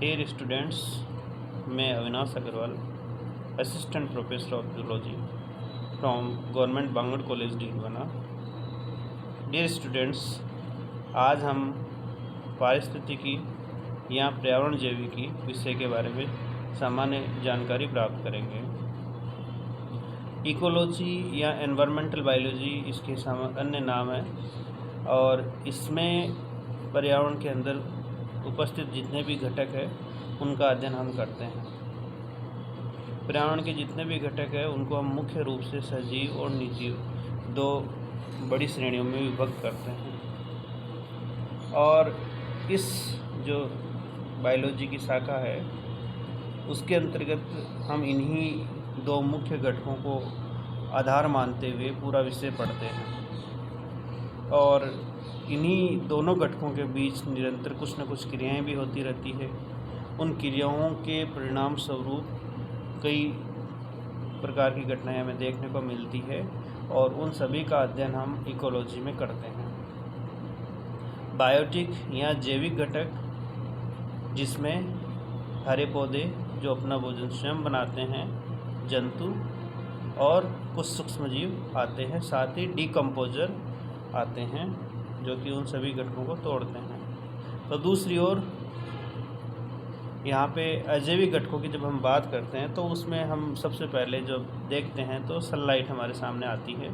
Dear students, मैं Avinash Agarwal, assistant professor of zoology from government Bangur college Didwana. Dear students, आज हम पारिस्थितिकी या पर्यावरण जैविकी विषय के बारे में सामान्य जानकारी प्राप्त करेंगे। इकोलॉजी या एनवायरमेंटल बायोलॉजी इसके अन्य नाम है और इसमें पर्यावरण के अंदर उपस्थित जितने भी घटक है उनका अध्ययन हम करते हैं। पर्यावरण के जितने भी घटक है उनको हम मुख्य रूप से सजीव और निर्जीव दो बड़ी श्रेणियों में विभक्त करते हैं और इस जो बायोलॉजी की शाखा है उसके अंतर्गत हम इन्हीं दो मुख्य घटकों को आधार मानते हुए पूरा विषय पढ़ते हैं और इन्हीं दोनों घटकों के बीच निरंतर कुछ न कुछ क्रियाएं भी होती रहती है। उन क्रियाओं के परिणाम स्वरूप कई प्रकार की घटनाएं हमें देखने को मिलती है और उन सभी का अध्ययन हम इकोलॉजी में करते हैं। बायोटिक या जैविक घटक, जिसमें हरे पौधे जो अपना भोजन स्वयं बनाते हैं, जंतु और कुछ सूक्ष्मजीव आते हैं, साथ ही डीकम्पोजर आते हैं जो कि उन सभी घटकों को तोड़ते हैं। तो दूसरी ओर यहाँ पे अजैविक घटकों की जब हम बात करते हैं तो उसमें हम सबसे पहले जो देखते हैं तो सनलाइट हमारे सामने आती है,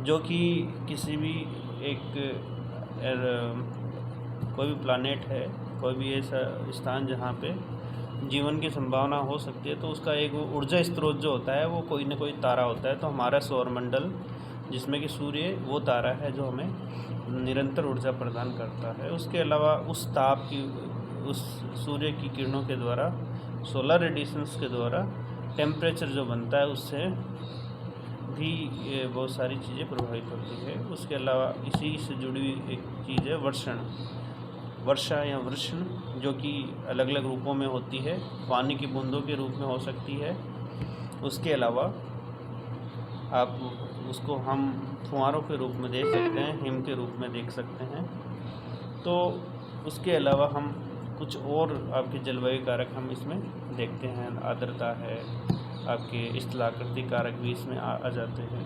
जो कि किसी भी एक कोई भी प्लानेट है, कोई भी ऐसा स्थान जहाँ पे जीवन की संभावना हो सकती है, तो उसका एक ऊर्जा स्रोत जो होता है वो कोई न कोई तारा होता है। तो हमारा सौरमंडल, जिसमें कि सूर्य वो तारा है जो हमें निरंतर ऊर्जा प्रदान करता है। उसके अलावा उस ताप की, उस सूर्य की किरणों के द्वारा, सोलर रेडिएशंस के द्वारा टेम्परेचर जो बनता है उससे भी बहुत सारी चीज़ें प्रभावित होती है। उसके अलावा इसी से जुड़ी हुई एक चीज़ है वर्षा या वृष्ण, जो कि अलग अलग रूपों में होती है। पानी की बूंदों के रूप में हो सकती है। उसके अलावा आप उसको हम फुहारों के रूप में देख सकते हैं, हिम के रूप में देख सकते हैं। तो उसके अलावा हम कुछ और आपके जलवायु कारक हम इसमें देखते हैं। आर्द्रता है, आपके स्थलाकृति कारक भी इसमें आ जाते हैं।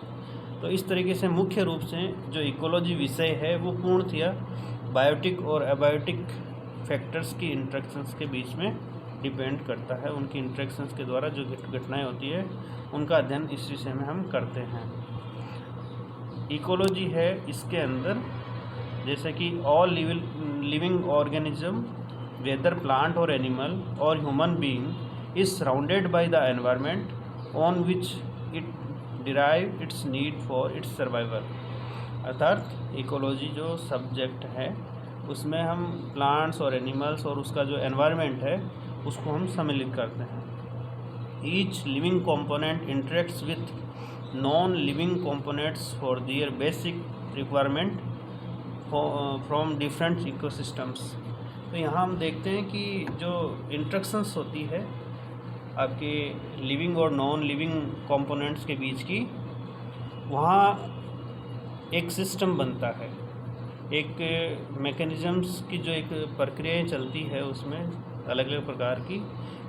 तो इस तरीके से मुख्य रूप से जो इकोलॉजी विषय है वो पूर्णतया बायोटिक और एबायोटिक फैक्टर्स की इंटरेक्शंस के बीच में डिपेंड करता है। उनकी इंटरेक्शंस के द्वारा जो घटनाएं होती है उनका अध्ययन इस विषय में हम करते हैं। इकोलॉजी है, इसके अंदर जैसे कि all living organism, whether plant और एनिमल और human being is surrounded by the environment on which it derive its need for its survival. अर्थात इकोलॉजी जो सब्जेक्ट है उसमें हम प्लांट्स और एनिमल्स और उसका जो एनवायरनमेंट है उसको हम सम्मिलित करते हैं। Each living component interacts with non living components for their basic requirement from different ecosystems. तो यहाँ हम देखते हैं कि जो इंटरेक्शंस होती है आपके लिविंग और नॉन लिविंग कंपोनेंट्स के बीच की, वहाँ एक सिस्टम बनता है, एक मैकेनिज़म्स की जो एक प्रक्रियाएँ चलती है, उसमें अलग अलग प्रकार की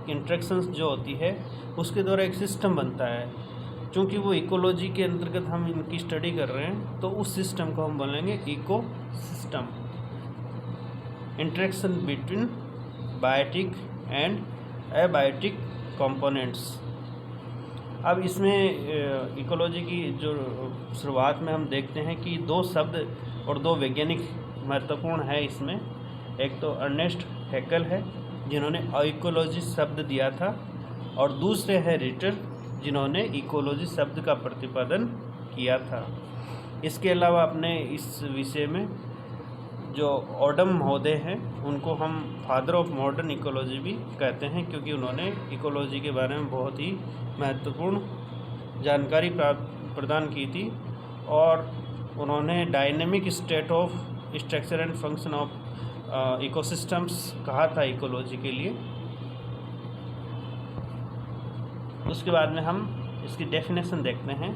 इंटरेक्शंस जो होती है उसके द्वारा एक सिस्टम बनता है। चूँकि वो इकोलॉजी के अंतर्गत हम इनकी स्टडी कर रहे हैं तो उस सिस्टम को हम बोलेंगे ecosystem. Interaction between biotic and abiotic components. अब इसमें इकोलॉजी की जो शुरुआत में हम देखते हैं कि दो शब्द और दो वैज्ञानिक महत्वपूर्ण है इसमें। एक तो अर्नेस्ट हैकेल है जिन्होंने इकोलॉजी शब्द दिया था, और दूसरे है रिटर जिन्होंने इकोलॉजी शब्द का प्रतिपादन किया था। इसके अलावा अपने इस विषय में जो ऑडम महोदय हैं उनको हम फादर ऑफ मॉडर्न इकोलॉजी भी कहते हैं, क्योंकि उन्होंने इकोलॉजी के बारे में बहुत ही महत्वपूर्ण जानकारी प्रदान की थी और उन्होंने dynamic state of structure and function of ecosystems कहा था इकोलॉजी के लिए। उसके बाद में हम इसकी डेफिनेशन देखते हैं।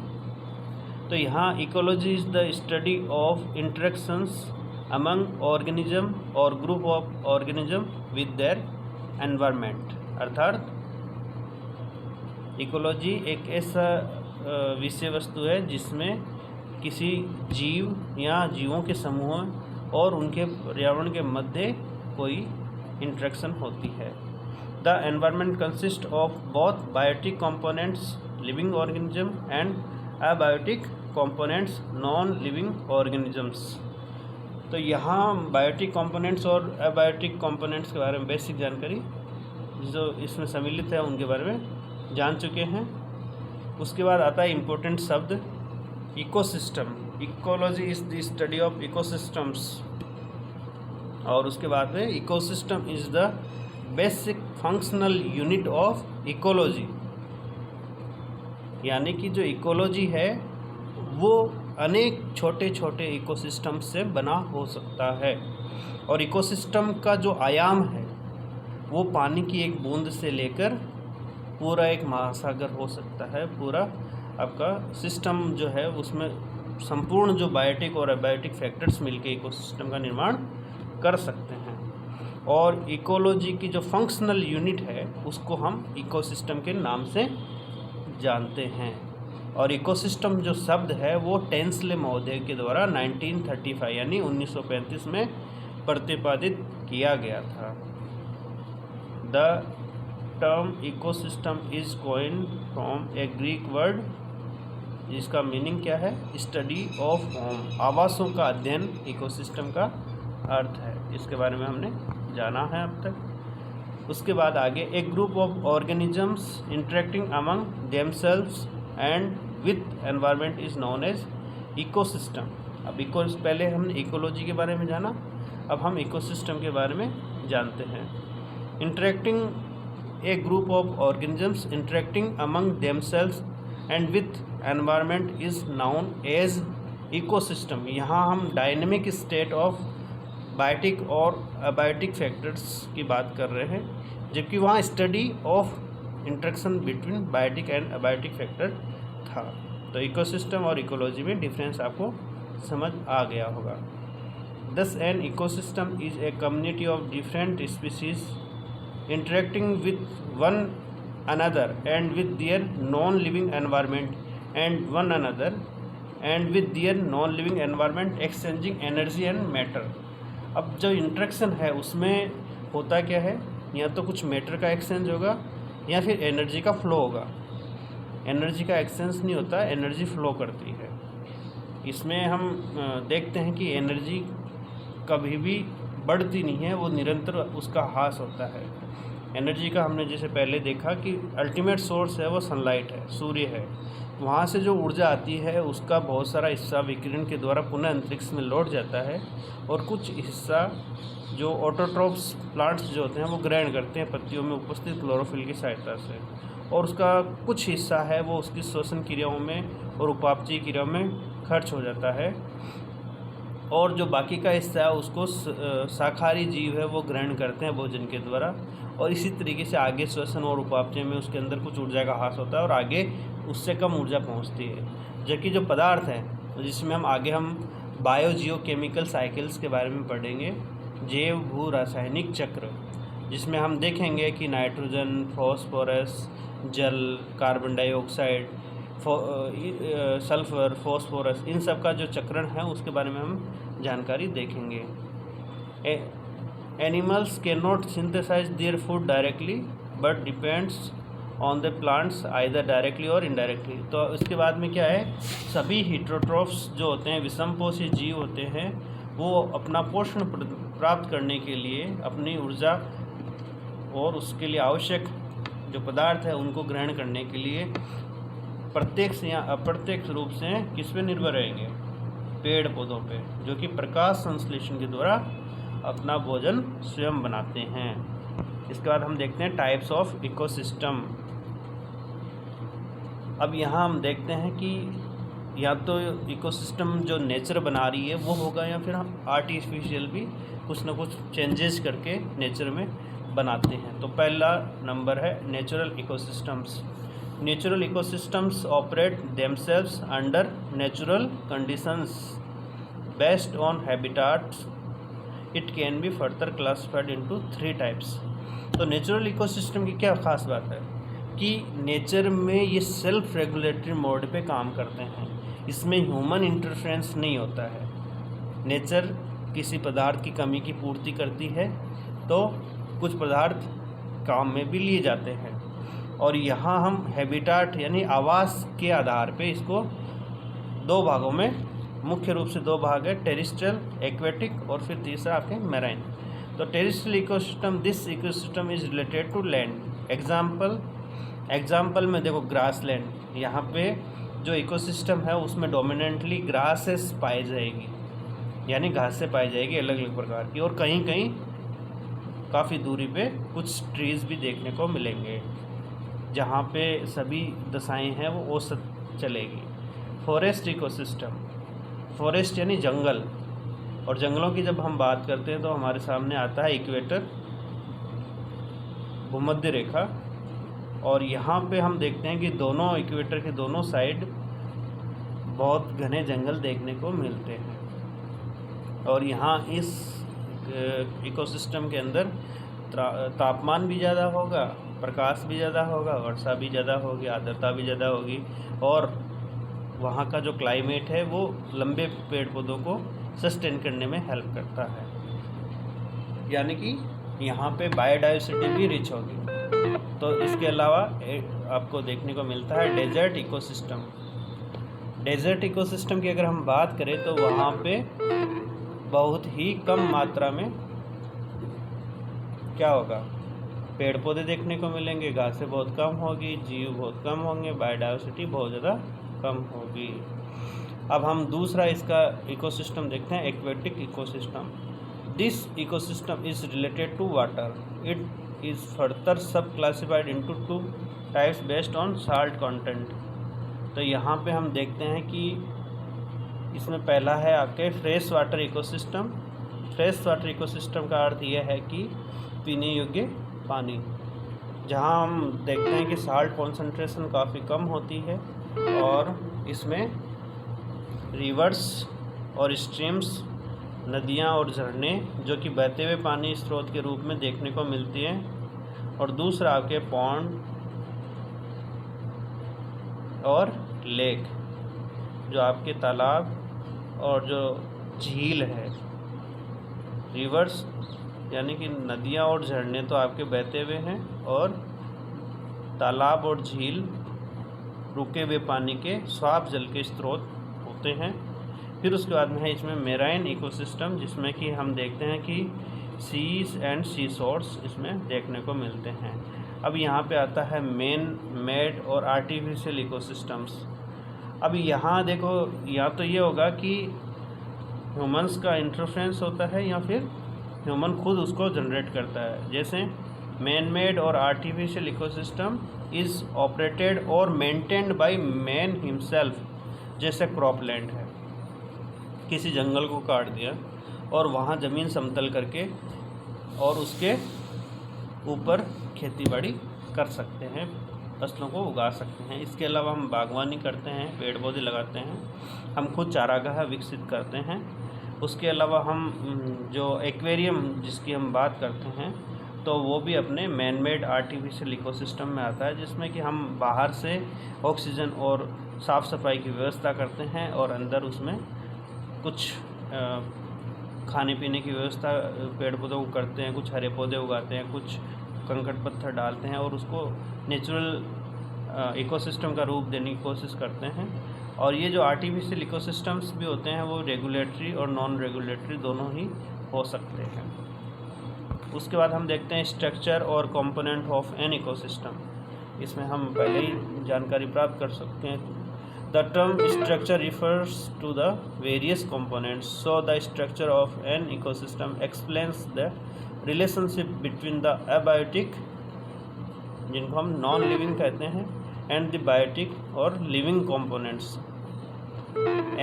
तो यहाँ ecology is the study of interactions among organism or group of organism with their environment, अर्थात इकोलॉजी एक ऐसा विषय वस्तु है जिसमें किसी जीव या जीवों के समूह और उनके पर्यावरण के मध्य कोई इंटरेक्शन होती है। The environment consist of both biotic components living organism and abiotic components non living organisms. तो यहाँ बायोटिक कंपोनेंट्स और अबायोटिक कंपोनेंट्स के बारे में बेसिक जानकारी जो इसमें सम्मिलित है उनके बारे में जान चुके हैं। उसके बाद आता है इम्पोर्टेंट शब्द ecosystem. Ecology is the study of ecosystems. और उसके बाद में ecosystem is the basic functional unit of ecology, यानी कि जो इकोलॉजी है वो अनेक छोटे छोटे इकोसिस्टम से बना हो सकता है। और इकोसिस्टम का जो आयाम है वो पानी की एक बूंद से लेकर पूरा एक महासागर हो सकता है। पूरा आपका सिस्टम जो है उसमें संपूर्ण जो बायोटिक और अबायोटिक फैक्टर्स मिलकर इकोसिस्टम का निर्माण कर सकते हैं। और इकोलॉजी की जो फंक्शनल यूनिट है उसको हम इकोसिस्टम के नाम से जानते हैं। और इकोसिस्टम जो शब्द है वो टेंसले महोदय के द्वारा 1935 यानी 1935 में प्रतिपादित किया गया था। The term ecosystem is coined from A Greek word जिसका मीनिंग क्या है, स्टडी ऑफ होम, आवासों का अध्ययन इकोसिस्टम का अर्थ है। इसके बारे में हमने जाना है अब तक। उसके बाद आगे एक group of organisms interacting among themselves and with environment is known as ecosystem. अब पहले हमने इकोलॉजी के बारे में जाना, अब हम इकोसिस्टम के बारे में जानते हैं। Interacting a group of organisms interacting among themselves and with environment is known as ecosystem. यहाँ हम डायनेमिक स्टेट ऑफ बायोटिक और अबायोटिक फैक्टर्स की बात कर रहे हैं, जबकि वहाँ study of interaction between biotic and abiotic factor था। तो इकोसिस्टम और इकोलॉजी में डिफरेंस आपको समझ आ गया होगा। Thus an ecosystem is a community of different species interacting with one another and with their non-living environment and one another and with their non-living environment exchanging energy and matter। अब जो interaction है उसमें होता क्या है, या तो कुछ मैटर का एक्सचेंज होगा या फिर एनर्जी का फ्लो होगा। एनर्जी का एक्सचेंज नहीं होता, एनर्जी फ्लो करती है। इसमें हम देखते हैं कि एनर्जी कभी भी बढ़ती नहीं है, वो निरंतर उसका ह्रास होता है। एनर्जी का हमने जैसे पहले देखा कि अल्टीमेट सोर्स है वो सनलाइट है, सूर्य है। वहाँ से जो ऊर्जा आती है उसका बहुत सारा हिस्सा विकिरण के द्वारा पुनः अंतरिक्ष में लौट जाता है और कुछ हिस्सा जो ऑटोट्रॉप्स प्लांट्स जो होते हैं वो ग्रहण करते हैं पत्तियों में उपस्थित क्लोरोफिल की सहायता से, और उसका कुछ हिस्सा है वो उसकी श्वसन क्रियाओं में और उपापचयी क्रियाओं में खर्च हो जाता है, और जो बाकी का हिस्सा है उसको शाकाहारी जीव है वो ग्रहण करते हैं भोजन के द्वारा। और इसी तरीके से आगे श्वसन और उपापचय में उसके अंदर कुछ ऊर्जा का ह्रास होता है और आगे उससे कम ऊर्जा पहुंचती है। जबकि जो पदार्थ है जिसमें हम बायोजियोकेमिकल साइकिल्स के बारे में पढ़ेंगे, जैव भू रासायनिक चक्र, जिसमें हम देखेंगे कि नाइट्रोजन, फॉस्फोरस, जल, कार्बन डाइऑक्साइड, सल्फर, फॉस्फोरस, इन सब का जो चक्रण है उसके बारे में हम जानकारी देखेंगे। Animals can not synthesize their food directly but depends on the plants either directly और इनडायरेक्टली। तो इसके बाद में क्या है, सभी हीटरोट्रोफ्स जो होते हैं, विषमपोषी जीव होते हैं, वो अपना पोषण प्राप्त करने के लिए अपनी ऊर्जा और उसके लिए आवश्यक जो पदार्थ है उनको ग्रहण करने के लिए प्रत्यक्ष या अप्रत्यक्ष रूप से किस पे निर्भर रहेंगे, पेड़ पौधों पे, जो कि प्रकाश संश्लेषण के द्वारा अपना भोजन स्वयं बनाते हैं। इसके बाद हम देखते हैं टाइप्स ऑफ इकोसिस्टम। अब यहाँ हम देखते हैं कि या तो इकोसिस्टम जो नेचर बना रही है वो होगा, या फिर हम आर्टिफिशियल भी कुछ ना कुछ चेंजेस करके नेचर में बनाते हैं। तो पहला नंबर है natural ecosystems. Natural ecosystems operate themselves under natural conditions based on habitats. It can be further classified into 3 types. तो नेचुरल इकोसिस्टम की क्या ख़ास बात है कि नेचर में ये सेल्फ रेगुलेटरी मोड पे काम करते हैं, इसमें ह्यूमन इंटरफेरेंस नहीं होता है। नेचर किसी पदार्थ की कमी की पूर्ति करती है तो कुछ पदार्थ काम में भी लिए जाते हैं, और यहाँ हम हैबिटाट यानी आवास के आधार पे इसको दो भागों में, मुख्य रूप से दो भाग है, टेरेस्ट्रियल, एक्वेटिक, और फिर तीसरा आपके मैराइन। तो terrestrial ecosystem, this ecosystem is related to land. Example में देखो ग्रासलैंड, यहाँ पे जो इकोसिस्टम है उसमें डोमिनेंटली ग्रासेस पाई जाएगी, यानी घासें पाई जाएगी अलग अलग प्रकार की, और कहीं कहीं काफ़ी दूरी पे कुछ ट्रीज़ भी देखने को मिलेंगे जहाँ पे सभी दशाएं हैं वो औसत चलेगी। फॉरेस्ट इकोसिस्टम, फॉरेस्ट यानी जंगल, और जंगलों की जब हम बात करते हैं तो हमारे सामने आता है इक्वेटर, भूमध्य रेखा, और यहाँ पे हम देखते हैं कि दोनों इक्वेटर के दोनों साइड बहुत घने जंगल देखने को मिलते हैं, और यहाँ इस इकोसिस्टम के अंदर तापमान भी ज़्यादा होगा, प्रकाश भी ज़्यादा होगा, वर्षा भी ज़्यादा होगी, आर्द्रता भी ज़्यादा होगी, और वहाँ का जो क्लाइमेट है वो लंबे पेड़ पौधों को सस्टेन करने में हेल्प करता है, यानी कि यहाँ पे बायोडाइवर्सिटी भी रिच होगी। तो इसके अलावा आपको देखने को मिलता है डेजर्ट इकोसिस्टम। डेजर्ट इकोसिस्टम की अगर हम बात करें तो वहाँ पे बहुत ही कम मात्रा में क्या होगा, पेड़ पौधे देखने को मिलेंगे, घासें बहुत कम होगी, जीव बहुत कम होंगे, बायोडाइवर्सिटी बहुत ज़्यादा कम होगी। अब हम दूसरा इसका इकोसिस्टम देखते हैं, aquatic ecosystem. This ecosystem is related to water. It is further sub classified into two types based on salt content. तो यहाँ पे हम देखते हैं कि इसमें पहला है आपके fresh water ecosystem. Fresh water ecosystem का अर्थ यह है कि पीने योग्य पानी, जहाँ हम देखते हैं कि साल्ट कॉन्सेंट्रेशन काफ़ी कम होती है, और इसमें रिवर्स और स्ट्रीम्स, नदियाँ और झरने जो कि बहते हुए पानी स्रोत के रूप में देखने को मिलती हैं, और दूसरा आपके पॉन्ड और लेक जो आपके तालाब और जो झील है। रिवर्स यानी कि नदियाँ और झरने तो आपके बहते हुए हैं, और तालाब और झील रुके हुए पानी के साफ जल के स्रोत होते हैं। फिर उसके बाद में है इसमें मेराइन इकोसिस्टम, जिसमें कि हम देखते हैं कि सीज एंड सी शोर्स इसमें देखने को मिलते हैं। अब यहाँ पे आता है मैन मेड और आर्टिफिशियल इकोसिस्टम्स। अब यहाँ देखो, या तो ये होगा कि ह्यूमंस का इंटरफेरेंस होता है या फिर ह्यूमन खुद उसको जनरेट करता है। जैसे मैन मेड और आर्टिफिशियल इकोसिस्टम इज़ ऑपरेटेड और मेंटेन्ड बाय मैन हिमसेल्फ। जैसे क्रॉपलैंड है, किसी जंगल को काट दिया और वहाँ ज़मीन समतल करके और उसके ऊपर खेतीबाड़ी कर सकते हैं, फसलों को उगा सकते हैं। इसके अलावा हम बागवानी करते हैं, पेड़ पौधे लगाते हैं, हम खुद चारागाह विकसित करते हैं। उसके अलावा हम जो एक्वेरियम जिसकी हम बात करते हैं तो वो भी अपने मैन मेड आर्टिफिशियल इकोसिस्टम में आता है, जिसमें कि हम बाहर से ऑक्सीजन और साफ़ सफाई की व्यवस्था करते हैं और अंदर उसमें कुछ खाने पीने की व्यवस्था पेड़ पौधों को करते हैं, कुछ हरे पौधे उगाते हैं, कुछ कंकड़ पत्थर डालते हैं और उसको नेचुरल इकोसिस्टम का रूप देने की कोशिश करते हैं। और ये जो आर्टिफिशियल इकोसिस्टम्स भी होते हैं वो रेगुलेटरी और नॉन रेगुलेटरी दोनों ही हो सकते हैं। उसके बाद हम देखते हैं स्ट्रक्चर और कंपोनेंट ऑफ एन इकोसिस्टम। इसमें हम पहले ही जानकारी प्राप्त कर सकते हैं। The term structure refers to the various components. So the structure of an ecosystem explains the relationship between the abiotic, जिनको हम नॉन लिविंग कहते हैं, and the biotic और living components.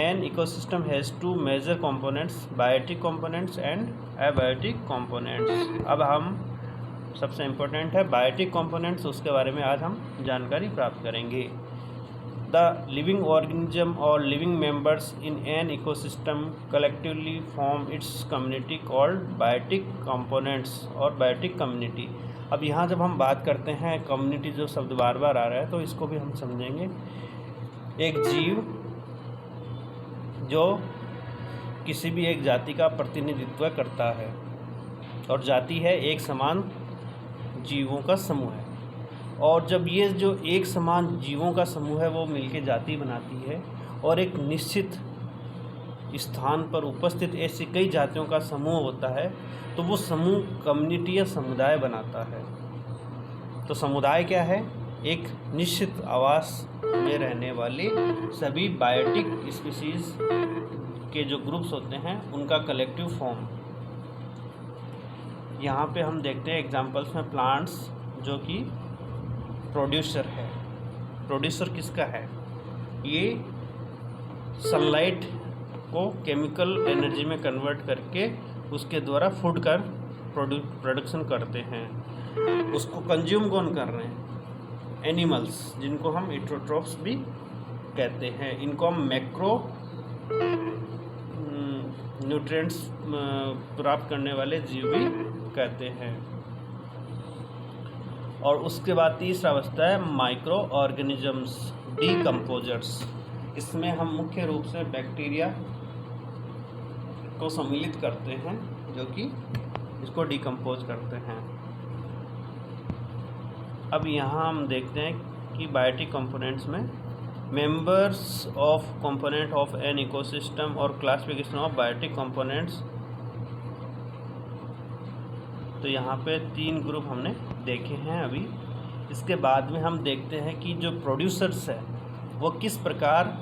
An ecosystem has two major components, biotic components and abiotic components. अब हम सबसे important है biotic components, उसके बारे में आज हम जानकारी प्राप्त करेंगे। The living organism or living members in an ecosystem collectively form its community called biotic components or biotic community. अब यहाँ जब हम बात करते हैं कम्युनिटी, जो शब्द बार बार आ रहा है, तो इसको भी हम समझेंगे। एक जीव जो किसी भी एक जाति का प्रतिनिधित्व करता है, और जाति है एक समान जीवों का समूह है। और जब ये जो एक समान जीवों का समूह है वो मिलके जाति बनाती है, और एक निश्चित स्थान पर उपस्थित ऐसी कई जातियों का समूह होता है, तो वो समूह कम्युनिटी या समुदाय बनाता है। तो समुदाय क्या है? एक निश्चित आवास में रहने वाली सभी बायोटिक स्पीसीज के जो ग्रुप्स होते हैं उनका कलेक्टिव फॉर्म। यहाँ पे हम देखते हैं एग्जांपल्स में प्लांट्स जो कि प्रोड्यूसर है। प्रोड्यूसर किसका है? ये सनलाइट को केमिकल एनर्जी में कन्वर्ट करके उसके द्वारा फूड का प्रोडक्शन करते हैं। उसको कंज्यूम कौन कर रहे हैं? एनिमल्स, जिनको हम इट्रोट्रॉप्स भी कहते हैं। इनको हम मैक्रो न्यूट्रिएंट्स प्राप्त करने वाले जीव भी कहते हैं। और उसके बाद तीसरा अवस्था है माइक्रो ऑर्गेनिजम्स, डीकम्पोजर्स। इसमें हम मुख्य रूप से बैक्टीरिया को सम्मिलित करते हैं जो कि इसको डिकम्पोज करते हैं। अब यहाँ हम देखते हैं कि बायोटिक कंपोनेंट्स में members of component of an ecosystem और क्लासिफिकेशन ऑफ बायोटिक कंपोनेंट्स। तो यहाँ पे 3 ग्रुप हमने देखे हैं अभी। इसके बाद में हम देखते हैं कि जो प्रोड्यूसर्स है वो किस प्रकार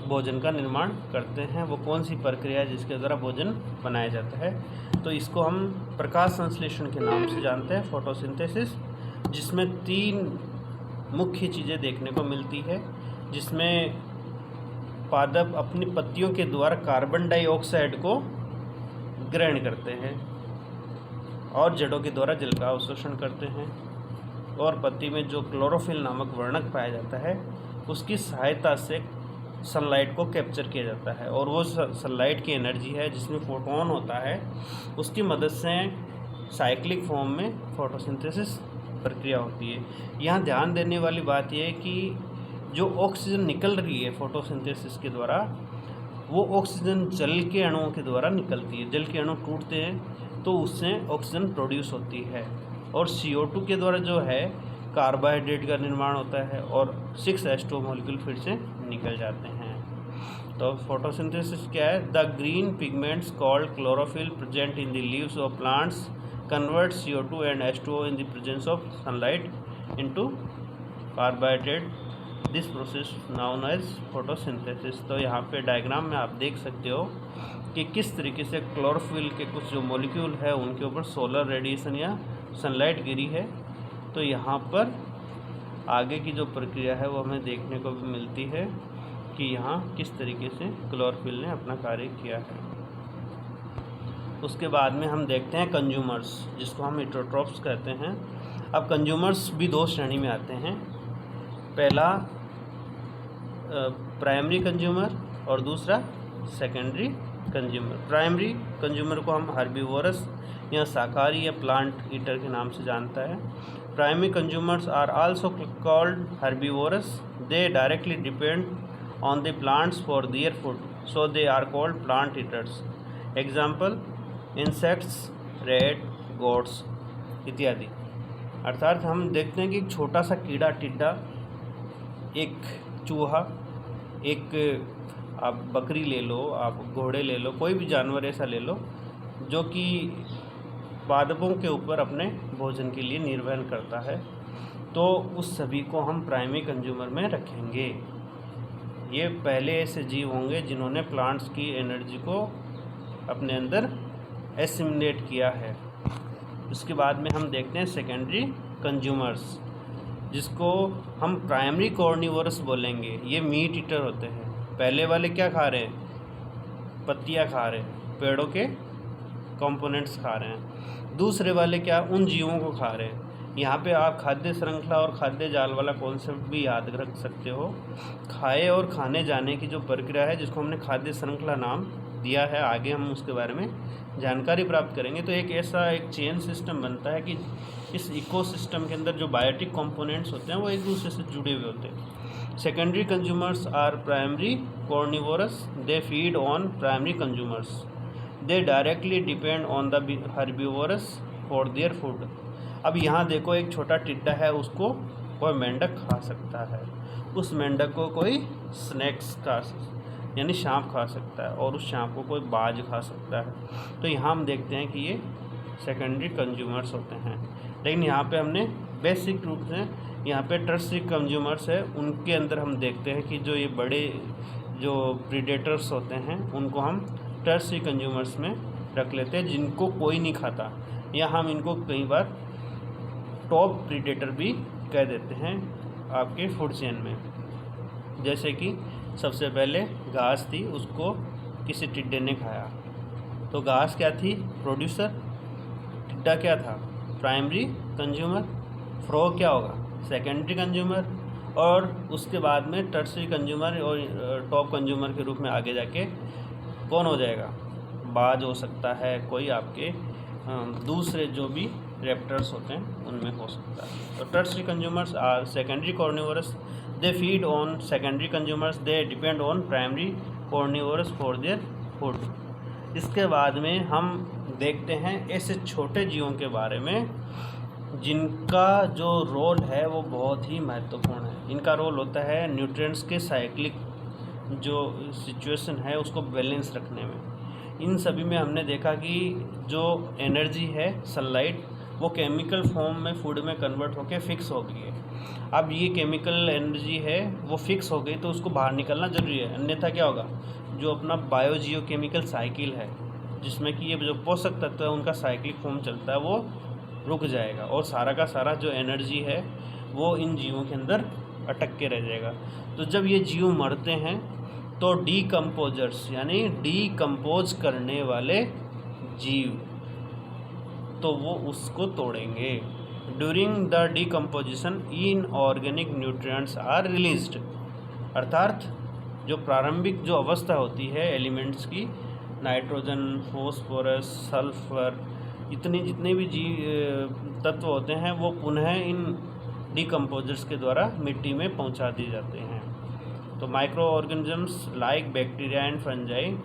भोजन का निर्माण करते हैं, वो कौन सी प्रक्रिया है जिसके द्वारा भोजन बनाया जाता है। तो इसको हम प्रकाश संश्लेषण के नाम से जानते हैं, फोटोसिंथेसिस, जिसमें 3 मुख्य चीज़ें देखने को मिलती है। जिसमें पादप अपनी पत्तियों के द्वारा कार्बन डाइऑक्साइड को ग्रहण करते हैं और जड़ों के द्वारा जल का अवशोषण करते हैं, और पत्ती में जो क्लोरोफिल नामक वर्णक पाया जाता है उसकी सहायता से सनलाइट को कैप्चर किया जाता है। और वो सनलाइट की एनर्जी है जिसमें फोटोन होता है, उसकी मदद से साइक्लिक फॉर्म में फोटोसिंथेसिस प्रक्रिया होती है। यहाँ ध्यान देने वाली बात यह है कि जो ऑक्सीजन निकल रही है फोटोसिंथेसिस के द्वारा, वो ऑक्सीजन जल के अणुओं के द्वारा निकलती है। जल के अणु टूटते हैं तो उससे ऑक्सीजन प्रोड्यूस होती है, और CO2 के द्वारा जो है कार्बोहाइड्रेट का निर्माण होता है, और 6 H2O मॉलिक्यूल फिर से निकल जाते हैं। तो फोटोसिंथेसिस क्या है? The green pigments called chlorophyll present in the leaves of plants convert CO2 and H2O in the presence of sunlight into carbohydrate. This process known as photosynthesis. तो यहाँ पे डायग्राम में आप देख सकते हो कि किस तरीके से क्लोरोफिल के कुछ जो मॉलिक्यूल है उनके ऊपर सोलर रेडिएशन या सनलाइट गिरी है। तो यहाँ पर आगे की जो प्रक्रिया है वो हमें देखने को भी मिलती है कि यहाँ किस तरीके से क्लोरोफिल ने अपना कार्य किया है। उसके बाद में हम देखते हैं कंज्यूमर्स, जिसको हम हेटेरोट्रॉप्स कहते हैं। अब कंज्यूमर्स भी 2 श्रेणी में आते हैं। पहला प्राइमरी कंज्यूमर और दूसरा सेकेंडरी कंज्यूमर। प्राइमरी कंज्यूमर को हम हर्बीवोरस या शाकाहारी या प्लांट ईटर के नाम से जानता है। Primary consumers are also called herbivorous. They directly depend on the plants for their food, so they are called plant eaters. Example insects, rat, goats इत्यादि। अर्थात हम देखते हैं कि एक छोटा सा कीड़ा टिड्डा, एक चूहा, एक आप बकरी ले लो, आप घोड़े ले लो, कोई भी जानवर ऐसा ले लो जो कि पादपों के ऊपर अपने भोजन के लिए निर्वहन करता है, तो उस सभी को हम प्राइमरी कंज्यूमर में रखेंगे। ये पहले ऐसे जीव होंगे जिन्होंने प्लांट्स की एनर्जी को अपने अंदर एसिमिलेट किया है। उसके बाद में हम देखते हैं सेकेंडरी कंज्यूमर्स, जिसको हम प्राइमरी कार्निवोरस बोलेंगे। ये मीट ईटर होते हैं। पहले वाले क्या खा रहे हैं? पत्तियां खा रहे हैं, पेड़ों के कंपोनेंट्स खा रहे हैं। दूसरे वाले क्या? उन जीवों को खा रहे हैं। यहाँ पे आप खाद्य श्रृंखला और खाद्य जाल वाला कॉन्सेप्ट भी याद रख सकते हो। खाए और खाने जाने की जो प्रक्रिया है, जिसको हमने खाद्य श्रृंखला नाम दिया है, आगे हम उसके बारे में जानकारी प्राप्त करेंगे। तो एक ऐसा एक चेन सिस्टम बनता है कि इस इकोसिस्टम के अंदर जो बायोटिक कंपोनेंट्स होते हैं वो एक दूसरे से जुड़े हुए होते हैं। Secondary consumers are primary carnivorous, they feed on primary consumers, they directly depend on the herbivorous for their food. अब यहाँ देखो एक छोटा टिड्डा है, उसको कोई मेंढक खा सकता है, उस मेंढक को कोई स्नैक्स का यानी सांप खा सकता है, और उस सांप को कोई बाज खा सकता है। तो यहाँ हम देखते हैं कि ये सेकेंडरी कंज्यूमर्स होते हैं। लेकिन यहाँ पे हमने बेसिक रूप से यहाँ पे टर्सरी कंज्यूमर्स है, उनके अंदर हम देखते हैं कि जो ये बड़े जो प्रीडेटर्स होते हैं उनको हम टर्सरी कंज्यूमर्स में रख लेते हैं, जिनको कोई नहीं खाता, या हम इनको कई बार टॉप प्रीडेटर भी कह देते हैं आपके फूड चेन में। जैसे कि सबसे पहले घास थी, उसको किसी टिड्डे ने खाया, तो घास क्या थी? प्रोड्यूसर। टिड्डा क्या था? Primary consumer. फ्रॉग क्या होगा? Secondary consumer. और उसके बाद में टर्सरी कंज्यूमर और टॉप कंज्यूमर के रूप में आगे जाके कौन हो जाएगा? बाज हो सकता है, कोई आपके दूसरे जो भी रेप्टर्स होते हैं उनमें हो सकता है। तो tertiary consumers are secondary carnivorous, they feed on secondary consumers, they depend on primary carnivorous for their food. इसके बाद में हम देखते हैं ऐसे छोटे जीवों के बारे में जिनका जो रोल है वो बहुत ही महत्वपूर्ण है। इनका रोल होता है न्यूट्रिएंट्स के साइक्लिक जो सिचुएशन है उसको बैलेंस रखने में। इन सभी में हमने देखा कि जो एनर्जी है सनलाइट, वो केमिकल फॉर्म में फूड में कन्वर्ट होकर फिक्स हो गई है। अब ये केमिकल एनर्जी है वो फिक्स हो गई, तो उसको बाहर निकलना ज़रूरी है, अन्यथा क्या होगा? जो अपना बायोजियोकेमिकल साइकिल है, जिसमें कि ये जो पोषक तत्व है उनका साइक्लिक फॉर्म चलता है, वो रुक जाएगा, और सारा का सारा जो एनर्जी है वो इन जीवों के अंदर अटक के रह जाएगा। तो जब ये जीव मरते हैं तो डीकम्पोजर्स यानी डीकम्पोज करने वाले जीव, तो वो उसको तोड़ेंगे। During the decomposition inorganic nutrients are released, अर्थात जो प्रारंभिक जो अवस्था होती है एलिमेंट्स की, नाइट्रोजन, फॉस्फोरस, सल्फर, जितने भी तत्व होते हैं वो पुनः इन डीकम्पोजर्स के द्वारा मिट्टी में पहुंचा दिए जाते हैं। तो micro organisms like bacteria and fungi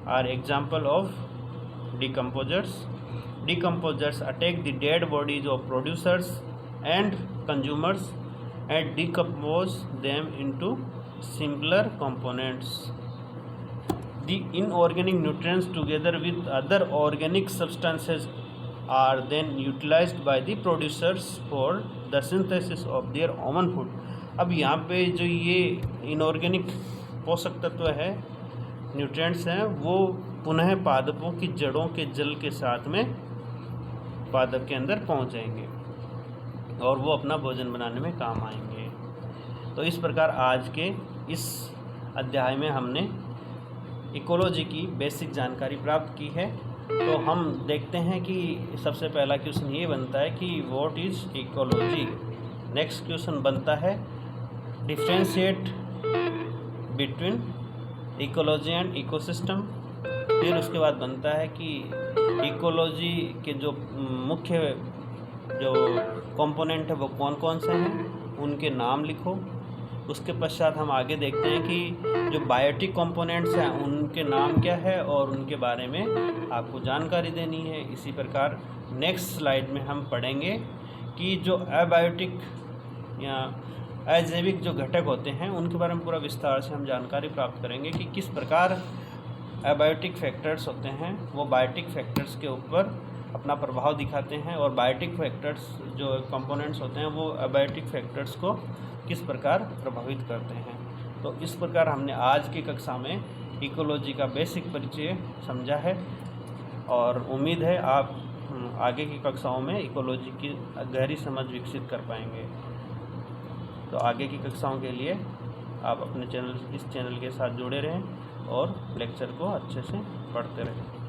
are example of decomposers. Decomposers attack the dead bodies of producers and consumers and decompose them into simpler components. The inorganic nutrients together with other organic substances are then utilized by the producers for the synthesis of their common food. अब यहाँ पे जो ये inorganic पोषक तत्व है, nutrients हैं, वो पुनः पादपों की जड़ों के जल के साथ में पादप के अंदर पहुंच जाएंगे और वो अपना भोजन बनाने में काम आएंगे। तो इस प्रकार आज के इस अध्याय में हमने इकोलॉजी की बेसिक जानकारी प्राप्त की है। तो हम देखते हैं कि सबसे पहला क्वेश्चन ये बनता है कि what is ecology. Next question बनता है differentiate between ecology and ecosystem. फिर उसके बाद बनता है कि इकोलॉजी के जो मुख्य जो कंपोनेंट है वो कौन कौन से हैं, उनके नाम लिखो। उसके पश्चात हम आगे देखते हैं कि जो बायोटिक कंपोनेंट्स हैं उनके नाम क्या है और उनके बारे में आपको जानकारी देनी है। इसी प्रकार नेक्स्ट स्लाइड में हम पढ़ेंगे कि जो अबायोटिक या अजैविक जो घटक होते हैं उनके बारे में पूरा विस्तार से हम जानकारी प्राप्त करेंगे कि किस प्रकार अबायोटिक फैक्टर्स होते हैं वो बायोटिक फैक्टर्स के ऊपर अपना प्रभाव दिखाते हैं, और बायोटिक फैक्टर्स जो कंपोनेंट्स होते हैं वो अबायोटिक फैक्टर्स को किस प्रकार प्रभावित करते हैं। तो इस प्रकार हमने आज की कक्षा में इकोलॉजी का बेसिक परिचय समझा है, और उम्मीद है आप आगे की कक्षाओं में इकोलॉजी की गहरी समझ विकसित कर पाएंगे। तो आगे की कक्षाओं के लिए आप अपने इस चैनल के साथ जुड़े रहें और लेक्चर को अच्छे से पढ़ते रहें।